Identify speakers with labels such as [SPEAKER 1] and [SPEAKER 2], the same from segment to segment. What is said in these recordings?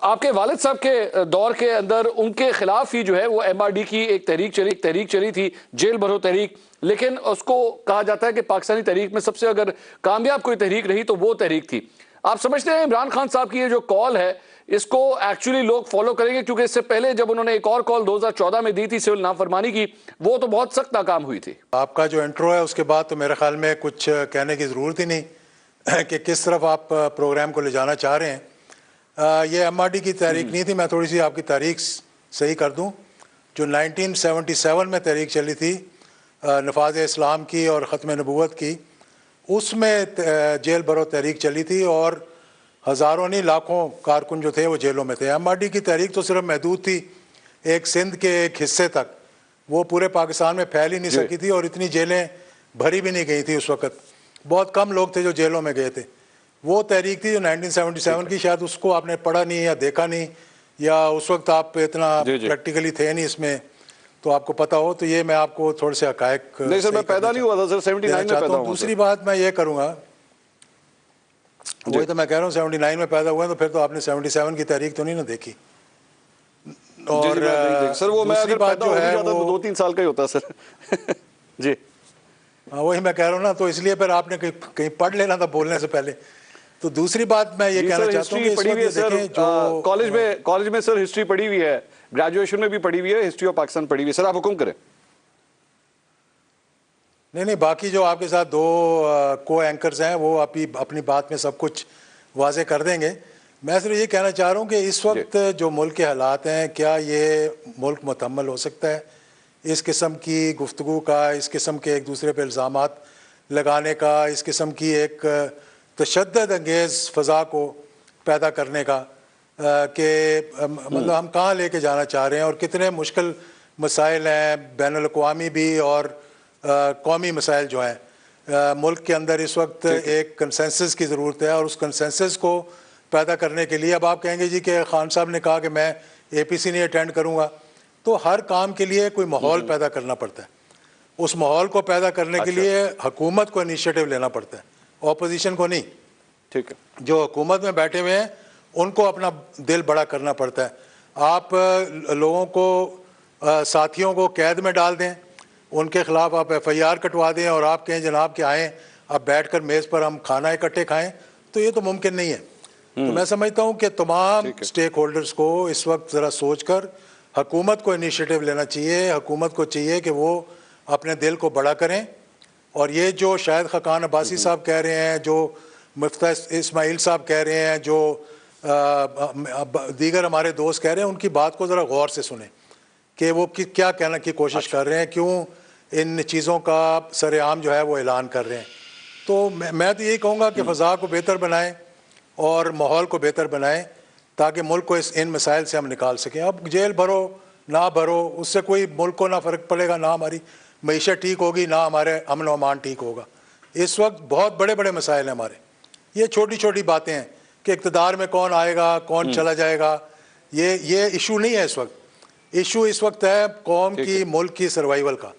[SPEAKER 1] آپ کے والد صاحب کے دور کے اندر ان کے خلاف ہی جو ہے وہ ایم آر ڈی کی ایک تحریک چلی تھی، جیل بھرو تحریک، لیکن اس کو کہا جاتا ہے کہ پاکستانی تحریک میں سب سے اگر کامیاب کوئی تحریک رہی تو وہ تحریک تھی۔ آپ سمجھتے ہیں عمران خان صاحب کی یہ جو کال ہے اس کو ایکچولی لوگ فالو کریں گے؟ کیونکہ اس سے پہلے جب انہوں نے ایک اور کال 2014 میں دی تھی سول نافرمانی کی، وہ تو بہت سخت ناکام ہوئی تھی۔
[SPEAKER 2] آپ کا جو انٹرو ہے اس کے بعد تو میرے خیال میں کچھ کہنے کی ضرورت ہی نہیں کہ کس طرف آپ پروگرام کو لے جانا چاہ رہے ہیں۔ یہ ایم آر ڈی کی تحریک نہیں تھی، میں تھوڑی سی آپ کی تاریخ صحیح کر دوں۔ جو 1977 میں تحریک چلی تھی نفاذ اسلام کی اور ختم نبوت کی، اس میں جیل بھرو تحریک چلی تھی اور ہزاروں نہیں لاکھوں کارکن جو تھے وہ جیلوں میں تھے۔ ایم آر ڈی کی تحریک تو صرف محدود تھی ایک سندھ کے ایک حصے تک، وہ پورے پاکستان میں پھیل ہی نہیں سکی تھی اور اتنی جیلیں بھری بھی نہیں گئی تھی اس وقت، بہت کم لوگ تھے جو جیلوں میں گئے تھے۔ وہ تحریک تھی جو 1977 کی، شاید اس کو آپ نے پڑھا نہیں یا دیکھا نہیں، یا اس وقت آپ اتنا پریکٹیکلی تھے نہیں اس میں تو آپ کو پتہ ہو، تو یہ میں آپ کو تھوڑے سے حقائق
[SPEAKER 1] نہیں سر، میں پیدا نہیں ہوا تھا سر، 79 میں پیدا ہوا۔
[SPEAKER 2] دوسری بات میں یہ کروں گا، وہی تو میں کہہ رہا ہوں 79 میں پیدا ہوا تو پھر تو آپ نے 77 کی تحریک تو نہیں نہ دیکھی۔ اور
[SPEAKER 1] سر وہ میں اگر پیدا ہو جاتا تو 2-3 سال کا ہی ہوتا سر۔ جی
[SPEAKER 2] وہی میں کہہ رہا ہوں نا، تو اس لیے پھر آپ نے کہیں پڑھ لینا تھا بولنے سے پہلے۔ تو دوسری بات میں یہ کہنا چاہتا ہوں کہ اس وقت دیکھیں جو
[SPEAKER 1] کالج میں سر ہسٹری پڑھی ہوئی ہے، گریجویشن میں بھی پڑھی ہوئی ہے، ہسٹری آف پاکستان پڑھی ہوئی ہے سر، آپ حکم کریں۔
[SPEAKER 2] نہیں، باقی جو آپ کے ساتھ دو کو اینکرز ہیں وہ اپنی بات میں سب کچھ واضح کر دیں گے۔ میں صرف یہ کہنا چاہ رہا ہوں کہ اس وقت جو ملک کے حالات ہیں، کیا یہ ملک متحمل ہو سکتا ہے اس قسم کی گفتگو کا، اس قسم کے ایک دوسرے پہ الزامات لگانے کا، اس قسم کی ایک تشدد انگیز فضا کو پیدا کرنے کا، کہ مطلب ہم کہاں لے کے جانا چاہ رہے ہیں اور کتنے مشکل مسائل ہیں بین الاقوامی بھی اور قومی مسائل جو ہیں ملک کے اندر۔ اس وقت ایک کنسنسس کی ضرورت ہے اور اس کنسنسس کو پیدا کرنے کے لیے اب آپ کہیں گے جی کہ خان صاحب نے کہا کہ میں اے پی سی نہیں اٹینڈ کروں گا، تو ہر کام کے لیے کوئی ماحول پیدا کرنا پڑتا ہے۔ اس ماحول کو پیدا کرنے کے لیے حکومت کو انیشیٹو لینا پڑتا ہے، اپوزیشن کو نہیں۔
[SPEAKER 1] ٹھیک ہے،
[SPEAKER 2] جو حکومت میں بیٹھے ہوئے ہیں ان کو اپنا دل بڑا کرنا پڑتا ہے۔ آپ لوگوں کو، ساتھیوں کو قید میں ڈال دیں، ان کے خلاف آپ ایف آئی آر کٹوا دیں اور آپ کہیں جناب کہ آئیں اب بیٹھ کر میز پر ہم کھانا اکٹھے کھائیں، تو یہ تو ممکن نہیں ہے۔ تو میں سمجھتا ہوں کہ تمام سٹیک ہولڈرز کو اس وقت ذرا سوچ کر حکومت کو انیشیٹو لینا چاہیے۔ حکومت کو چاہیے کہ وہ اپنے دل کو بڑا کریں، اور یہ جو شاہد خاقان عباسی صاحب کہہ رہے ہیں، جو مفتیٰ اسماعیل صاحب کہہ رہے ہیں، جو دیگر ہمارے دوست کہہ رہے ہیں، ان کی بات کو ذرا غور سے سنیں کہ وہ کیا کہنے کی کوشش کر رہے ہیں، کیوں ان چیزوں کا سر عام جو ہے وہ اعلان کر رہے ہیں۔ تو میں تو یہی کہوں گا کہ فضا کو بہتر بنائیں اور ماحول کو بہتر بنائیں تاکہ ملک کو ان مسائل سے ہم نکال سکیں۔ اب جیل بھرو نہ بھرو اس سے کوئی ملک کو نہ فرق پڑے گا، نہ ہماری معیشت ٹھیک ہوگی، نہ ہمارے امن و امان ٹھیک ہوگا۔ اس وقت بہت بڑے بڑے مسائل ہیں ہمارے، یہ چھوٹی چھوٹی باتیں ہیں کہ اقتدار میں کون آئے گا، کون چلا جائے گا، یہ ایشو نہیں ہے اس وقت۔ ایشو اس وقت ہے قوم کی، ملک کی سروائیول کا،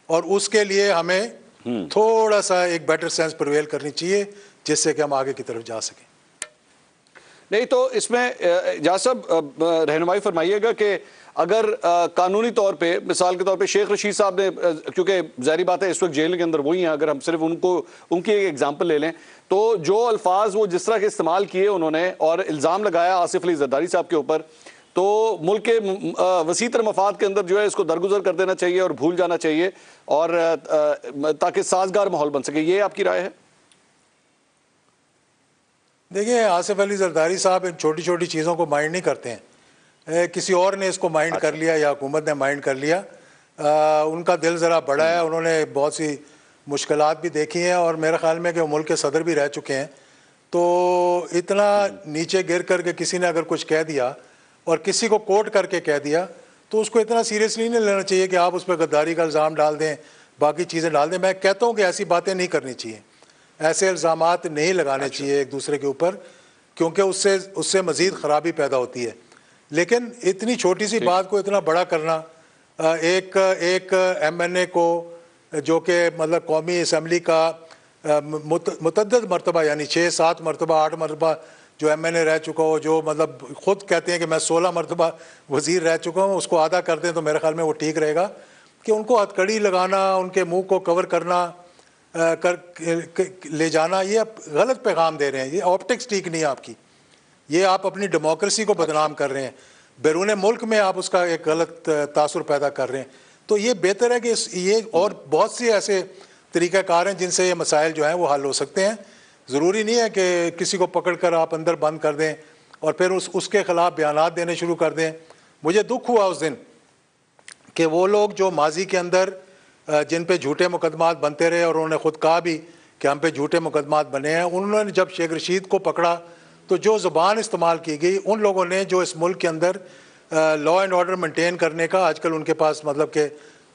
[SPEAKER 2] اور اس کے لیے ہمیں تھوڑا سا ایک بیٹر سینس پرویل کرنی چاہیے جس سے کہ ہم آگے کی طرف جا سکیں۔
[SPEAKER 1] نہیں تو اس میں جاز صاحب رہنمائی فرمائیے گا کہ اگر قانونی طور پہ، مثال کے طور پہ شیخ رشید صاحب نے، کیونکہ ظاہری بات ہے اس وقت جیل کے اندر وہی ہیں، اگر ہم صرف ان کی ایک ایگزامپل لے لیں تو جو الفاظ وہ جس طرح کے استعمال کیے انہوں نے اور الزام لگایا آصف علی زرداری صاحب کے اوپر، تو ملک کے وسیع تر مفاد کے اندر جو ہے اس کو درگزر کر دینا چاہیے اور بھول جانا چاہیے، اور تاکہ سازگار ماحول بن سکے۔ یہ آپ کی رائے ہے؟
[SPEAKER 2] دیکھیں، آصف علی زرداری صاحب ان چھوٹی چھوٹی چیزوں کو مائنڈ نہیں کرتے ہیں، کسی اور نے اس کو مائنڈ کر لیا یا حکومت نے مائنڈ کر لیا۔ ان کا دل ذرا بڑا ہے، انہوں نے بہت سی مشکلات بھی دیکھی ہیں، اور میرے خیال میں کہ وہ ملک کے صدر بھی رہ چکے ہیں، تو اتنا نیچے گر کر کے کسی نے اگر کچھ کہہ دیا اور کسی کو کوٹ کر کے کہہ دیا تو اس کو اتنا سیریسلی نہیں لینا چاہیے کہ آپ اس پہ غداری کا الزام ڈال دیں، باقی چیزیں ڈال دیں۔ میں کہتا ہوں کہ ایسی باتیں نہیں کرنی چاہیے، ایسے الزامات نہیں لگانے چاہیے ایک دوسرے کے اوپر، کیونکہ اس سے مزید خرابی پیدا ہوتی ہے۔ لیکن اتنی چھوٹی سی بات کو اتنا بڑا کرنا، ایک ایم این اے کو جو کہ مطلب قومی اسمبلی کا متعدد مرتبہ، یعنی 6-7 مرتبہ 8 مرتبہ جو MNA رہ چکا ہو, جو مطلب خود کہتے ہیں کہ میں 16 مرتبہ وزیر رہ چکا ہوں, اس کو آدھا کر دیں تو میرے خیال میں وہ ٹھیک رہے گا. کہ ان کو ہتھکڑی لگانا, ان کے منہ کو کور کرنا, لے جانا, یہ غلط پیغام دے رہے ہیں. یہ آپٹکس ٹھیک نہیں ہے آپ کی, یہ آپ اپنی ڈیموکریسی کو بدنام کر رہے ہیں, بیرون ملک میں آپ اس کا ایک غلط تاثر پیدا کر رہے ہیں. تو یہ بہتر ہے کہ یہ اور بہت سی ایسے طریقہ کار ہیں جن سے یہ مسائل جو ہیں وہ حل ہو سکتے ہیں. ضروری نہیں ہے کہ کسی کو پکڑ کر آپ اندر بند کر دیں اور پھر اس کے خلاف بیانات دینے شروع کر دیں. مجھے دکھ ہوا اس دن کہ وہ لوگ جو ماضی کے اندر جن پہ جھوٹے مقدمات بنتے رہے, اور انہوں نے خود کہا بھی کہ ہم پہ جھوٹے مقدمات بنے ہیں, انہوں نے جب شیخ رشید کو پکڑا تو جو زبان استعمال کی گئی, ان لوگوں نے جو اس ملک کے اندر لا اینڈ آرڈر مینٹین کرنے کا, آج کل ان کے پاس مطلب کہ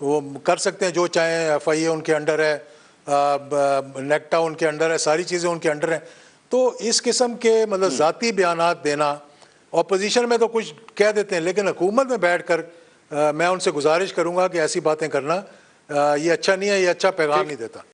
[SPEAKER 2] وہ کر سکتے ہیں جو چاہیں, FIA ان کے انڈر ہے, نیکٹا ان کے انڈر ہے, ساری چیزیں ان کے انڈر ہیں. تو اس قسم کے مطلب ذاتی بیانات دینا, اپوزیشن میں تو کچھ کہہ دیتے ہیں, لیکن حکومت میں بیٹھ کر میں ان سے گزارش کروں گا کہ ایسی باتیں کرنا یہ اچھا نہیں ہے, یہ اچھا پیغام نہیں دیتا.